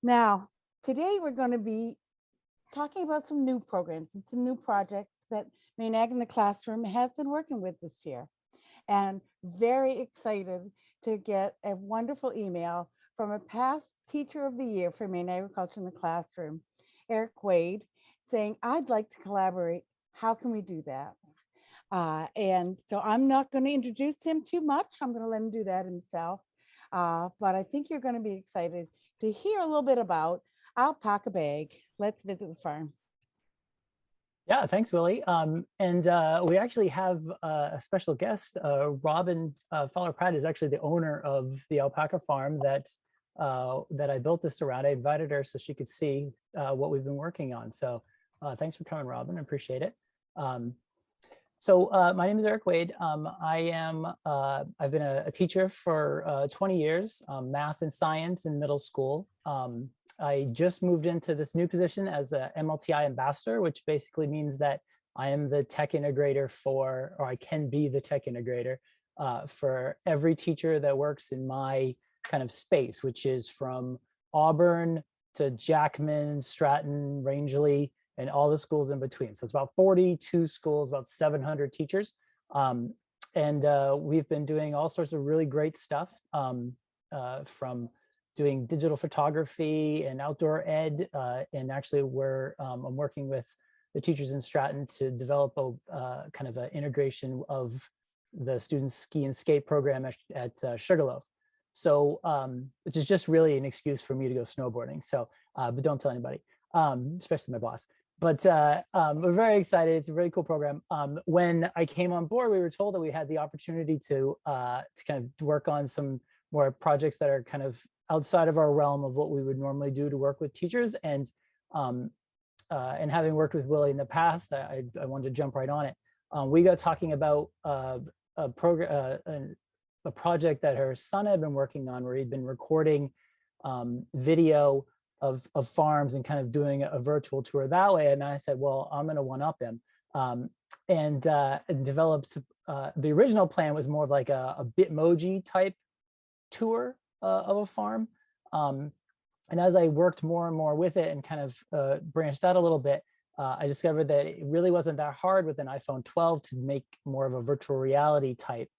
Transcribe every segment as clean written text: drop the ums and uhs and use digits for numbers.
Now, today we're going to be talking about some new programs and some new projects that Maine Ag in the Classroom has been working with this year. And very excited to get a wonderful email from a past teacher of the year for Maine Agriculture in the Classroom, Erik Wade, saying, I'd like to collaborate. How can we do that? And so I'm not going to introduce him too much. I'm going to let him do that himself. But I think you're going to be excited to hear a little bit about Alpaca Bag. Let's visit the farm. Yeah, thanks, Willie. And we actually have a special guest. Robin Fowler-Pratt is actually the owner of the Alpaca farm that I built this around. I invited her so she could see what we've been working on. So thanks for coming, Robin. I appreciate it. So my name is Erik Wade. I've been a teacher for 20 years, math and science in middle school. I just moved into this new position as a MLTI Ambassador, which basically means that I am the tech integrator or I can be the tech integrator for every teacher that works in my kind of space, which is from Auburn to Jackman, Stratton, Rangeley, and all the schools in between. So it's about 42 schools, about 700 teachers. We've been doing all sorts of really great stuff from doing digital photography and outdoor ed. And actually I'm working with the teachers in Stratton to develop a kind of an integration of the students' ski and skate program at Sugarloaf. So, which is just really an excuse for me to go snowboarding. So, but don't tell anybody, especially my boss. But we're very excited. It's a really cool program. When I came on board, we were told that we had the opportunity to kind of work on some more projects that are kind of outside of our realm of what we would normally do to work with teachers. And having worked with Willie in the past, I wanted to jump right on it. We got talking about a project that her son had been working on, where he'd been recording video of farms and kind of doing a virtual tour that way. And I said, well, I'm going to one-up him, and developed. The original plan was more of like a Bitmoji type tour of a farm. And as I worked more and more with it and kind of branched out a little bit, I discovered that it really wasn't that hard with an iPhone 12 to make more of a virtual reality type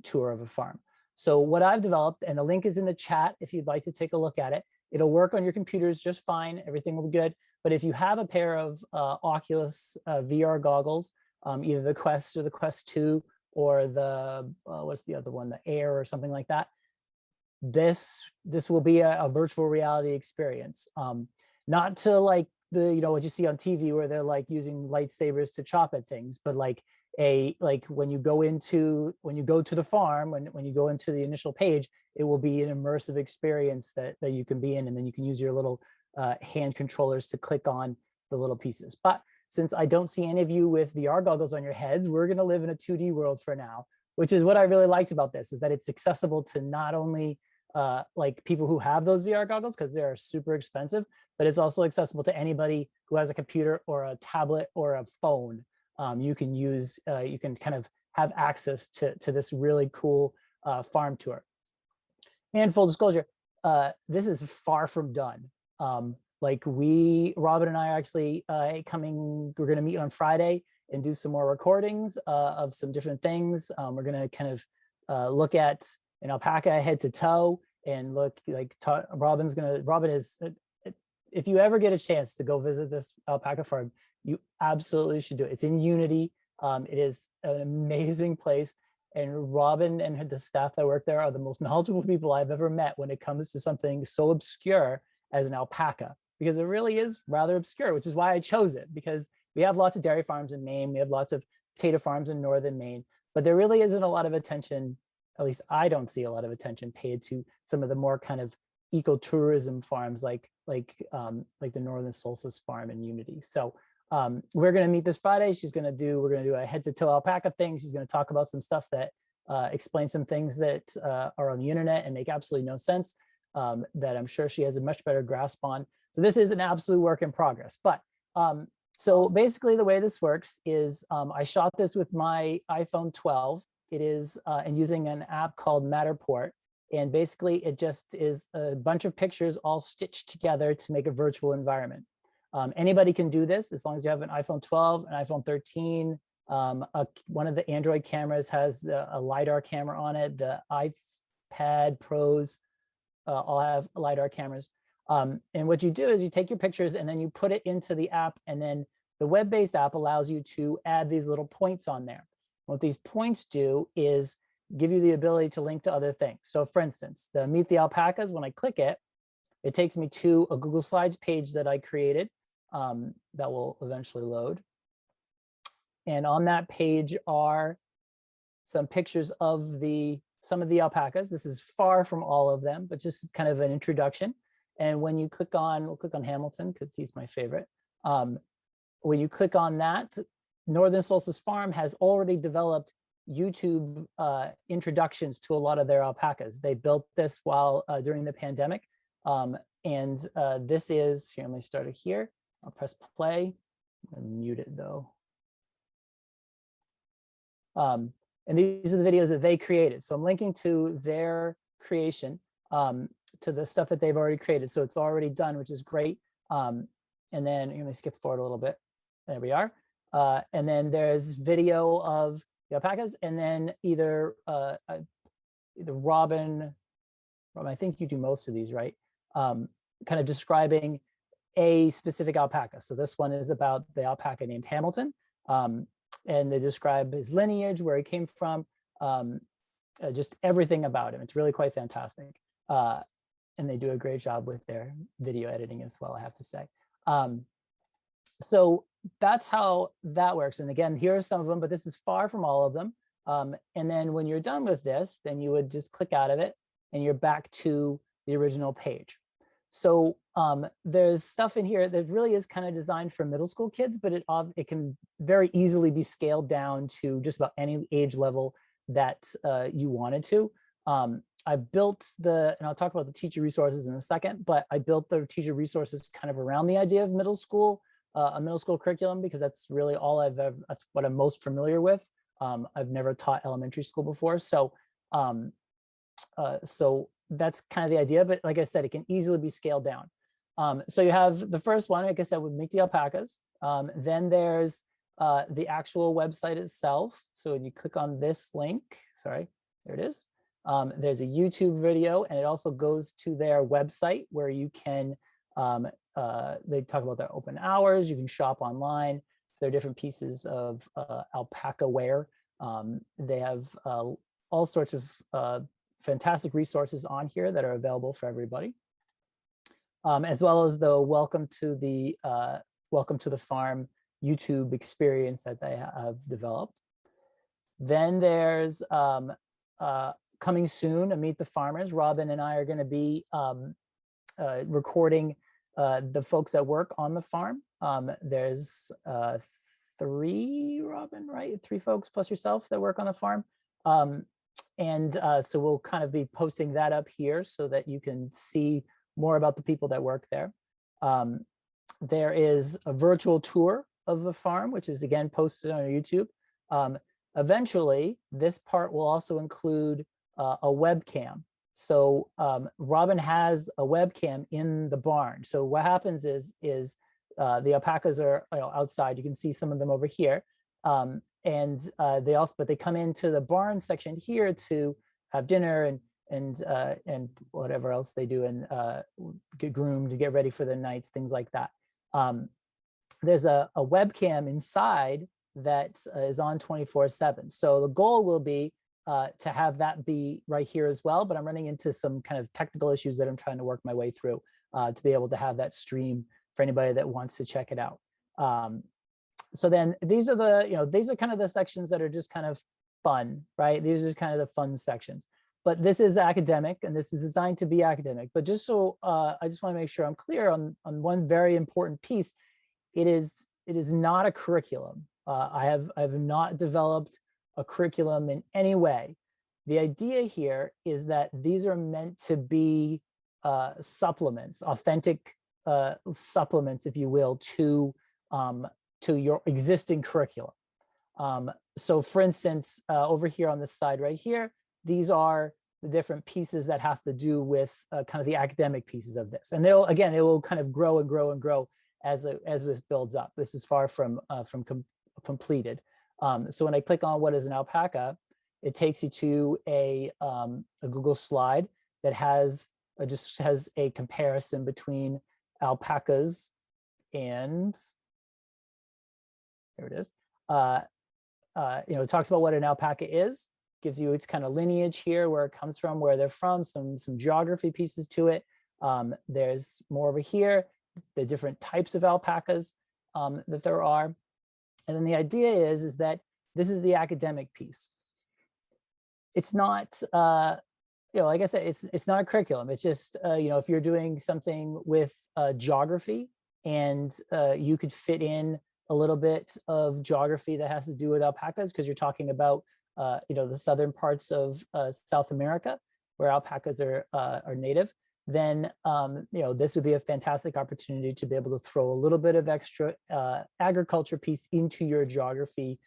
tour of a farm. So what I've developed, and the link is in the chat if you'd like to take a look at it, it'll work on your computers just fine. Everything will be good. But if you have a pair of Oculus VR goggles, either the Quest or the Quest 2 or the, what's the other one, the Air or something like that, this will be a virtual reality experience. Not to like what you see on TV where they're like using lightsabers to chop at things, but like when you go to the farm, when you go into the initial page, it will be an immersive experience that you can be in, and then you can use your little hand controllers to click on the little pieces. But since I don't see any of you with VR goggles on your heads, we're going to live in a 2D world for now, which is what I really liked about this, is that it's accessible to not only like people who have those VR goggles, because they're super expensive, but it's also accessible to anybody who has a computer or a tablet or a phone. You can kind of have access to this really cool farm tour. And full disclosure, this is far from done. Robin and I are actually we're going to meet on Friday and do some more recordings of some different things. We're going to kind of look at an alpaca head to toe and look like Robin is, if you ever get a chance to go visit this alpaca farm, you absolutely should do it. It's in Unity. It is an amazing place. And Robin and the staff that work there are the most knowledgeable people I've ever met when it comes to something so obscure as an alpaca, because it really is rather obscure, which is why I chose it, because we have lots of dairy farms in Maine. We have lots of potato farms in northern Maine, but there really isn't a lot of attention, at least I don't see a lot of attention paid to some of the more kind of ecotourism farms like the Northern Solstice Farm in Unity. So we're going to meet this Friday. We're going to do a head to toe alpaca thing. She's going to talk about some stuff that explains some things that are on the internet and make absolutely no sense, that I'm sure she has a much better grasp on. So this is an absolute work in progress. But so basically the way this works is I shot this with my iPhone 12. It is and using an app called Matterport. And basically it just is a bunch of pictures all stitched together to make a virtual environment. Anybody can do this as long as you have an iPhone 12, an iPhone 13. One of the Android cameras has a LiDAR camera on it. The iPad Pros all have LiDAR cameras. And what you do is you take your pictures and then you put it into the app, and then the web-based app allows you to add these little points on there. What these points do is give you the ability to link to other things. So for instance, the Meet the Alpacas, when I click it, it takes me to a Google Slides page that I created that will eventually load. And on that page are some pictures of some of the alpacas. This is far from all of them, but just kind of an introduction. And when you click on, we'll click on Hamilton because he's my favorite. When you click on that, Northern Solstice Farm has already developed YouTube introductions to a lot of their alpacas. They built this while during the pandemic. This is, here, let me start it here. I'll press play. I'm mute it though. And these are the videos that they created. So I'm linking to their creation, to the stuff that they've already created. So it's already done, which is great. And then let me skip forward a little bit. There we are. And then there's video of the alpacas, and then either Robin, I think you do most of these, right? Kind of describing a specific alpaca. So this one is about the alpaca named Hamilton. And they describe his lineage, where he came from, just everything about him. It's really quite fantastic. And they do a great job with their video editing as well, I have to say. So that's how that works. And again, here are some of them, but this is far from all of them. And then when you're done with this, then you would just click out of it and you're back to the original page. So there's stuff in here that really is kind of designed for middle school kids, but it can very easily be scaled down to just about any age level that you wanted to. I built and I'll talk about the teacher resources in a second, but I built the teacher resources kind of around the idea of middle school, a middle school curriculum, because that's really all that's what I'm most familiar with. I've never taught elementary school before. So that's kind of the idea, but like I said, it can easily be scaled down. So you have the first one, like I said, would Meet the Alpacas. Then there's the actual website itself. So when you click on this link, sorry, there it is. There's a YouTube video, and it also goes to their website where you can, they talk about their open hours. You can shop online. There are different pieces of alpaca wear. They have all sorts of fantastic resources on here that are available for everybody, as well as the welcome to the farm YouTube experience that they have developed. Then there's coming soon, a Meet the Farmers. Robin and I are going to be recording the folks that work on the farm. There's 3, Robin, right? 3 folks plus yourself that work on the farm. So we'll kind of be posting that up here so that you can see more about the people that work there. There is a virtual tour of the farm, which is again posted on YouTube. Eventually, this part will also include a webcam. So Robin has a webcam in the barn. So what happens is the alpacas are outside. You can see some of them over here. But they come into the barn section here to have dinner and whatever else they do, and get groomed to get ready for the nights, things like that. There's a webcam inside that is on 24/7. So the goal will be to have that be right here as well, but I'm running into some kind of technical issues that I'm trying to work my way through to be able to have that stream for anybody that wants to check it out. So then these are these are kind of the sections that are just kind of fun, right? These are kind of the fun sections, but this is academic and this is designed to be academic. But just so I just want to make sure I'm clear on one very important piece. It is not a curriculum. I have not developed a curriculum in any way. The idea here is that these are meant to be supplements, authentic supplements, if you will, to your existing curriculum. So for instance, over here on this side right here, these are the different pieces that have to do with kind of the academic pieces of this. And they'll, again, it will kind of grow and grow and grow as this builds up. This is far from completed. So when I click on what is an alpaca, it takes you to a Google slide that just has a comparison between alpacas and, there it is. It talks about what an alpaca is, gives you its kind of lineage here, where it comes from, where they're from, some geography pieces to it. There's more over here, the different types of alpacas that there are. And then the idea is that this is the academic piece. It's not, like I said, it's not a curriculum. It's just, if you're doing something with geography and you could fit in a little bit of geography that has to do with alpacas, because you're talking about, the southern parts of South America, where alpacas are native, then, this would be a fantastic opportunity to be able to throw a little bit of extra agriculture piece into your geography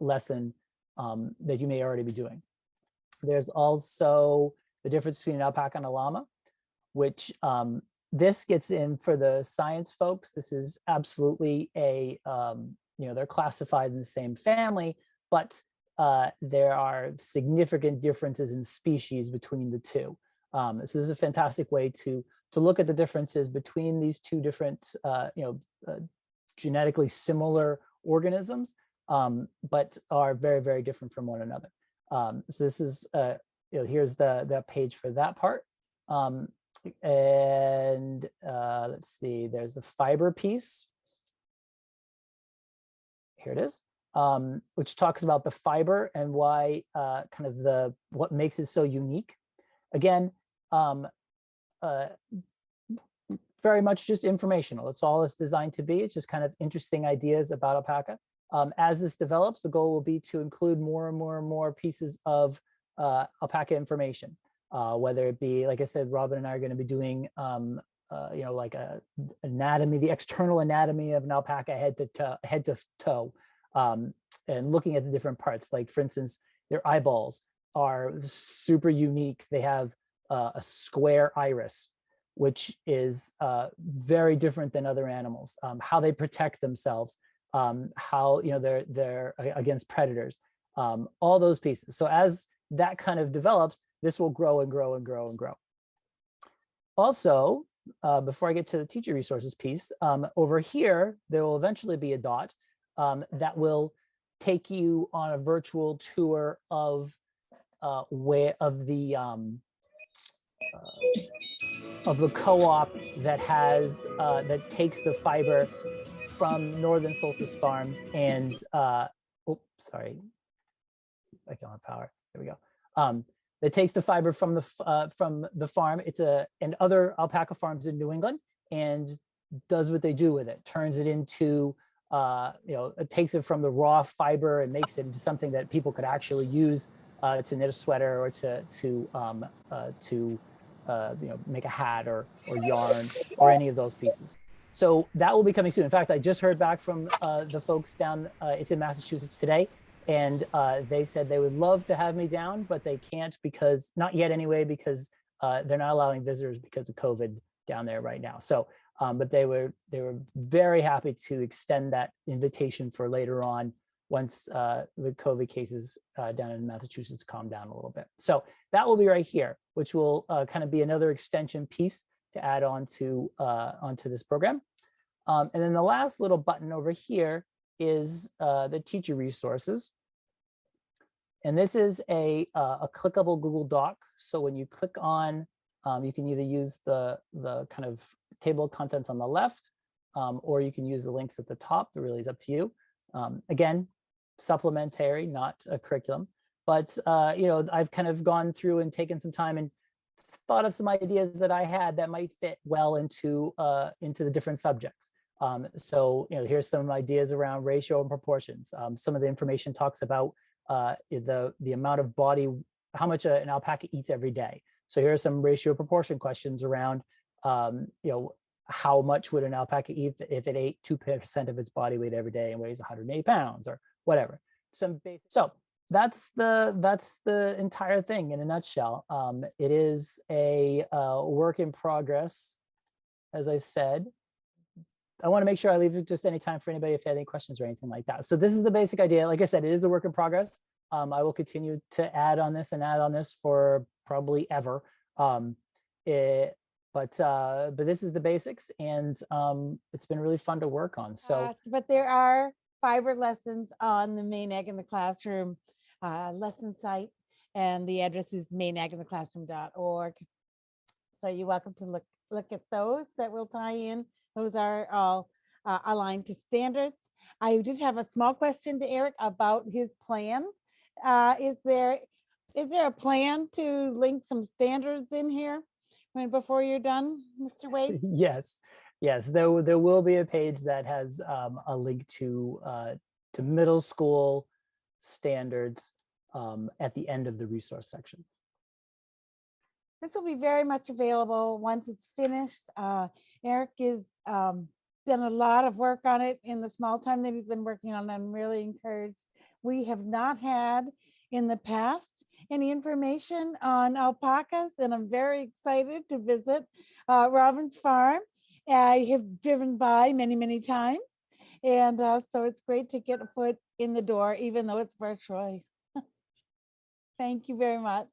lesson that you may already be doing. There's also the difference between an alpaca and a llama, which this gets in for the science folks. This is absolutely they're classified in the same family, but there are significant differences in species between the two. This is a fantastic way to look at the differences between these two different, genetically similar organisms, but are very, very different from one another. So this is, here's the page for that part. Let's see, there's the fiber piece. Here it is, which talks about the fiber and why kind of what makes it so unique. Again, very much just informational. It's all it's designed to be. It's just kind of interesting ideas about alpaca. As this develops, the goal will be to include more and more and more pieces of alpaca information, whether it be, like I said, Robin and I are going to be doing, like anatomy, the external anatomy of an alpaca head to toe, and looking at the different parts. Like, for instance, their eyeballs are super unique. They have a square iris, which is very different than other animals. How they protect themselves, how they're against predators, all those pieces. So as that kind of develops, this will grow and grow and grow and grow. Also, before I get to the teacher resources piece, over here there will eventually be a dot that will take you on a virtual tour of the co-op that has that takes the fiber from Northern Solstice Farms and sorry, I can't have power. There we go. That takes the fiber from the farm. It's and other alpaca farms in New England, and does what they do with it. Turns it into it takes it from the raw fiber and makes it into something that people could actually use to knit a sweater or to make a hat or yarn or any of those pieces. So that will be coming soon. In fact, I just heard back from the folks down, it's in Massachusetts today, and they said they would love to have me down, but they can't because, not yet anyway, because they're not allowing visitors because of COVID down there right now. So, but they were very happy to extend that invitation for later on once the COVID cases down in Massachusetts calm down a little bit. So that will be right here, which will kind of be another extension piece to add on to onto this program. And then the last little button over here is the teacher resources. And this is a clickable Google Doc. So when you click on, you can either use the kind of table of contents on the left, or you can use the links at the top. It really is up to you. Again, supplementary, not a curriculum. But I've kind of gone through and taken some time and thought of some ideas that I had that might fit well into the different subjects. So here's some ideas around ratio and proportions. Some of the information talks about the amount of body, how much an alpaca eats every day. So here are some ratio proportion questions around how much would an alpaca eat if it ate 2% of its body weight every day and weighs 180 pounds or whatever. Some basic. So that's the entire thing in a nutshell. It is a work in progress, as I said. I want to make sure I leave just any time for anybody if you have any questions or anything like that. So this is the basic idea. Like I said, it is a work in progress. I will continue to add on this and add on this for probably ever. But this is the basics, and it's been really fun to work on. So, but there are fiber lessons on the Maine Ag in the Classroom lesson site, and the address is maineagintheclassroom.org. So you're welcome to look at those that will tie in. Those are all aligned to standards. I did have a small question to Erik about his plan. Is there a plan to link some standards in here before you're done, Mr. Wade? yes, there will be a page that has a link to middle school standards at the end of the resource section. This will be very much available once it's finished. Erik is done a lot of work on it in the small time that he's been working on. I'm really encouraged. We have not had in the past any information on alpacas, and I'm very excited to visit Robin's farm. I have driven by many times, and so it's great to get a foot in the door, even though it's virtually. Thank you very much.